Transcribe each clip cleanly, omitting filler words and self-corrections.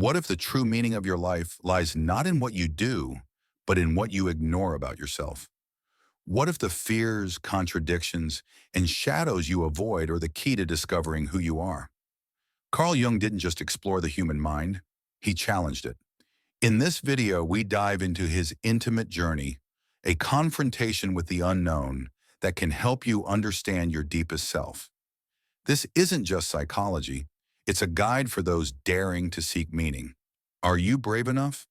What if the true meaning of your life lies not in what you do, but in what you ignore about yourself? What if the fears, contradictions, and shadows you avoid are the key to discovering who you are? Carl Jung didn't just explore the human mind, he challenged it. In this video, we dive into his intimate journey, a confrontation with the unknown that can help you understand your deepest self. This isn't just psychology, it's a guide for those daring to seek meaning. Are you brave enough?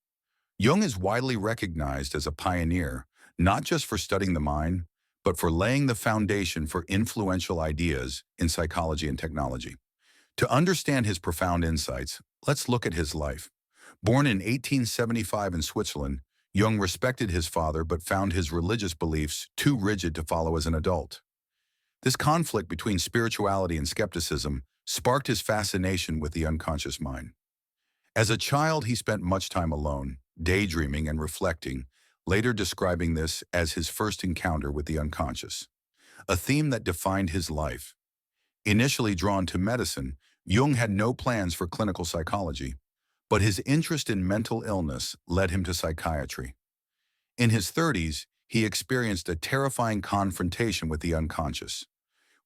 Jung is widely recognized as a pioneer, not just for studying the mind, but for laying the foundation for influential ideas in psychology and technology. To understand his profound insights, let's look at his life. Born in 1875 in Switzerland, Jung respected his father but found his religious beliefs too rigid to follow as an adult. This conflict between spirituality and skepticism sparked his fascination with the unconscious mind. As a child, he spent much time alone, daydreaming and reflecting, later describing this as his first encounter with the unconscious, a theme that defined his life. Initially drawn to medicine, Jung had no plans for clinical psychology, but his interest in mental illness led him to psychiatry. In his 30s, he experienced a terrifying confrontation with the unconscious.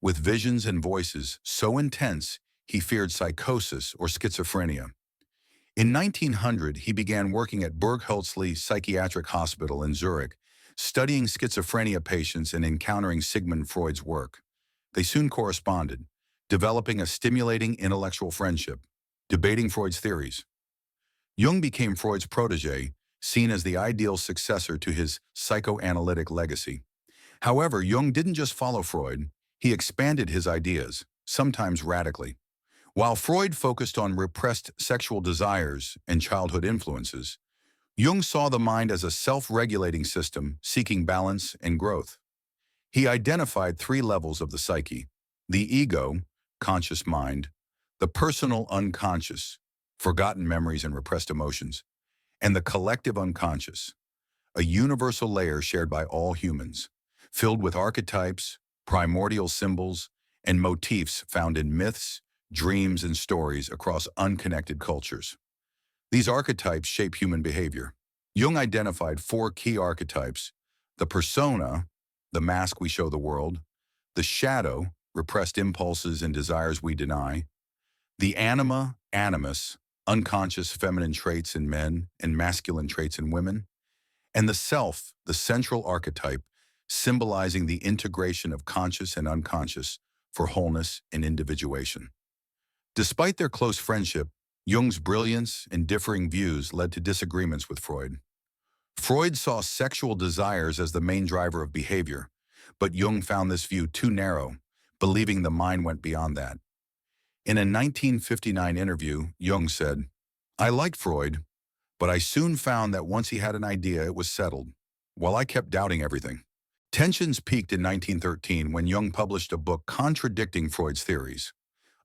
With visions and voices so intense, he feared psychosis or schizophrenia. In 1900, he began working at Burgholzli Psychiatric Hospital in Zurich, studying schizophrenia patients and encountering Sigmund Freud's work. They soon corresponded, developing a stimulating intellectual friendship, debating Freud's theories. Jung became Freud's protege, seen as the ideal successor to his psychoanalytic legacy. However, Jung didn't just follow Freud, he expanded his ideas, sometimes radically. While Freud focused on repressed sexual desires and childhood influences, Jung saw the mind as a self-regulating system seeking balance and growth. He identified three levels of the psyche: the ego, conscious mind; the personal unconscious, forgotten memories and repressed emotions; and the collective unconscious, a universal layer shared by all humans, filled with archetypes, primordial symbols, and motifs found in myths, dreams, and stories across unconnected cultures. These archetypes shape human behavior. Jung identified four key archetypes: the persona, the mask we show the world; the shadow, repressed impulses and desires we deny; the anima, animus, unconscious feminine traits in men and masculine traits in women; and the self, the central archetype, symbolizing the integration of conscious and unconscious for wholeness and individuation. Despite their close friendship, Jung's brilliance and differing views led to disagreements with Freud. Freud saw sexual desires as the main driver of behavior, but Jung found this view too narrow, believing the mind went beyond that. In a 1959 interview, Jung said, "I liked Freud, but I soon found that once he had an idea, it was settled, while I kept doubting everything." Tensions peaked in 1913 when Jung published a book contradicting Freud's theories.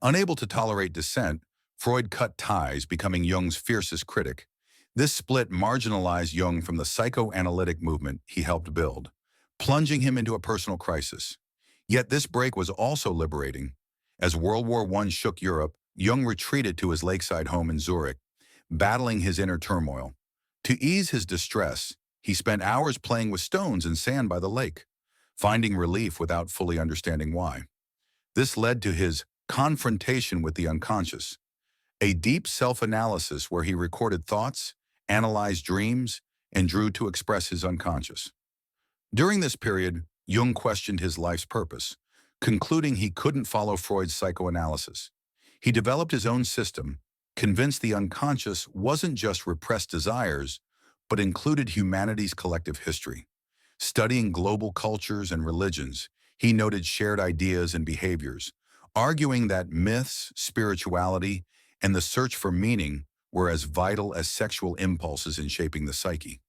Unable to tolerate dissent, Freud cut ties, becoming Jung's fiercest critic. This split marginalized Jung from the psychoanalytic movement he helped build, plunging him into a personal crisis. Yet this break was also liberating. As World War I shook Europe, Jung retreated to his lakeside home in Zurich, battling his inner turmoil. To ease his distress, he spent hours playing with stones and sand by the lake, finding relief without fully understanding why. This led to his confrontation with the unconscious, a deep self-analysis where he recorded thoughts, analyzed dreams, and drew to express his unconscious. During this period, Jung questioned his life's purpose, concluding he couldn't follow Freud's psychoanalysis. He developed his own system, convinced the unconscious wasn't just repressed desires, but included humanity's collective history. Studying global cultures and religions, he noted shared ideas and behaviors, arguing that myths, spirituality, and the search for meaning were as vital as sexual impulses in shaping the psyche.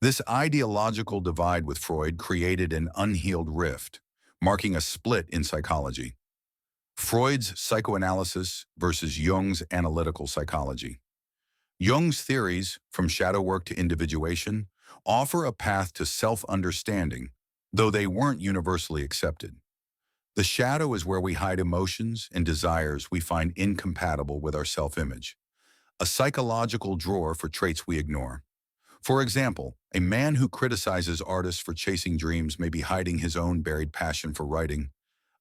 This ideological divide with Freud created an unhealed rift, marking a split in psychology. Freud's psychoanalysis versus Jung's analytical psychology. Jung's theories, from shadow work to individuation, offer a path to self-understanding, though they weren't universally accepted. The shadow is where we hide emotions and desires we find incompatible with our self-image. a psychological drawer for traits we ignore. For example, a man who criticizes artists for chasing dreams may be hiding his own buried passion for writing,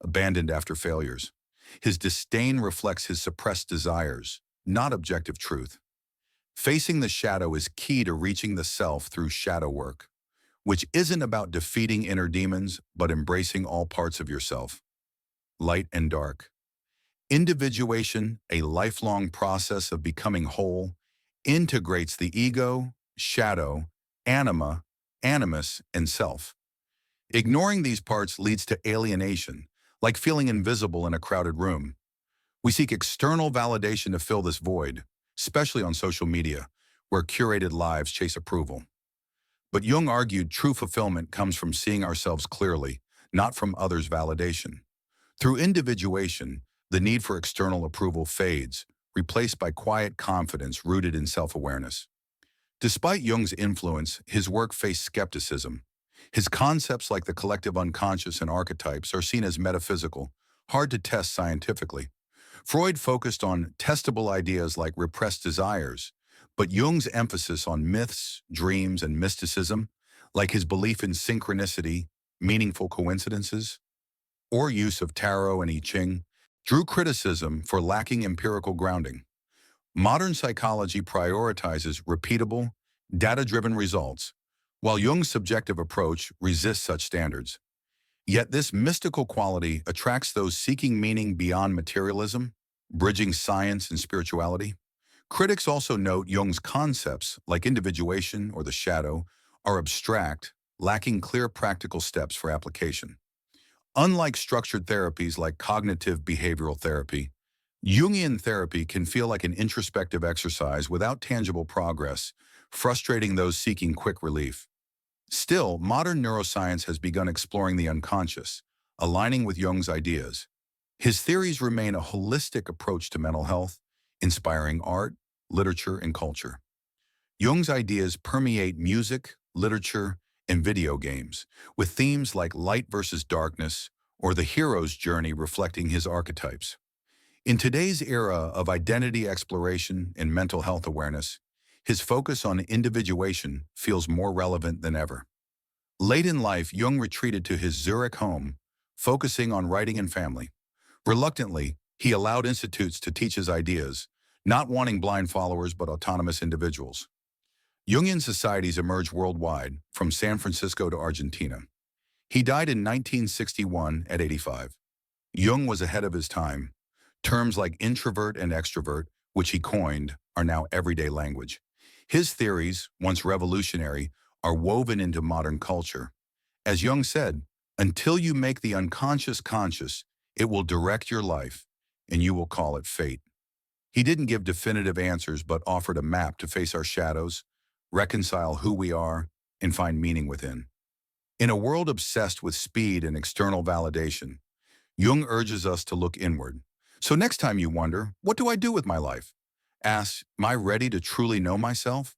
abandoned after failures. His disdain reflects his suppressed desires, not objective truth. Facing the shadow is key to reaching the self through shadow work, which isn't about defeating inner demons, but embracing all parts of yourself, light and dark. Individuation, a lifelong process of becoming whole, integrates the ego, shadow, anima, animus, and self. Ignoring these parts leads to alienation, like feeling invisible in a crowded room. We seek external validation to fill this void, especially on social media, where curated lives chase approval. But Jung argued true fulfillment comes from seeing ourselves clearly, not from others' validation. Through individuation, the need for external approval fades, replaced by quiet confidence rooted in self-awareness. Despite Jung's influence, his work faced skepticism. His concepts like the collective unconscious and archetypes are seen as metaphysical, hard to test scientifically. Freud focused on testable ideas like repressed desires, but Jung's emphasis on myths, dreams, and mysticism, like his belief in synchronicity, meaningful coincidences, or use of tarot and I Ching, drew criticism for lacking empirical grounding. Modern psychology prioritizes repeatable, data-driven results, while Jung's subjective approach resists such standards. Yet this mystical quality attracts those seeking meaning beyond materialism, bridging science and spirituality. Critics also note Jung's concepts, like individuation or the shadow, are abstract, lacking clear practical steps for application. Unlike structured therapies like cognitive behavioral therapy, Jungian therapy can feel like an introspective exercise without tangible progress, frustrating those seeking quick relief. Still, modern neuroscience has begun exploring the unconscious, aligning with Jung's ideas. His theories remain a holistic approach to mental health, inspiring art, literature, and culture. Jung's ideas permeate music, literature, and video games, with themes like light versus darkness or the hero's journey reflecting his archetypes. In today's era of identity exploration and mental health awareness, his focus on individuation feels more relevant than ever. Late in life, Jung retreated to his Zurich home, focusing on writing and family. Reluctantly, he allowed institutes to teach his ideas, not wanting blind followers but autonomous individuals. Jungian societies emerged worldwide, from San Francisco to Argentina. He died in 1961 at 85. Jung was ahead of his time. Terms like introvert and extrovert, which he coined, are now everyday language. His theories, once revolutionary, are woven into modern culture. As Jung said, until you make the unconscious conscious, it will direct your life, and you will call it fate. He didn't give definitive answers but offered a map to face our shadows, reconcile who we are, and find meaning within. In a world obsessed with speed and external validation, Jung urges us to look inward. So next time you wonder, what do I do with my life? Ask, am I ready to truly know myself?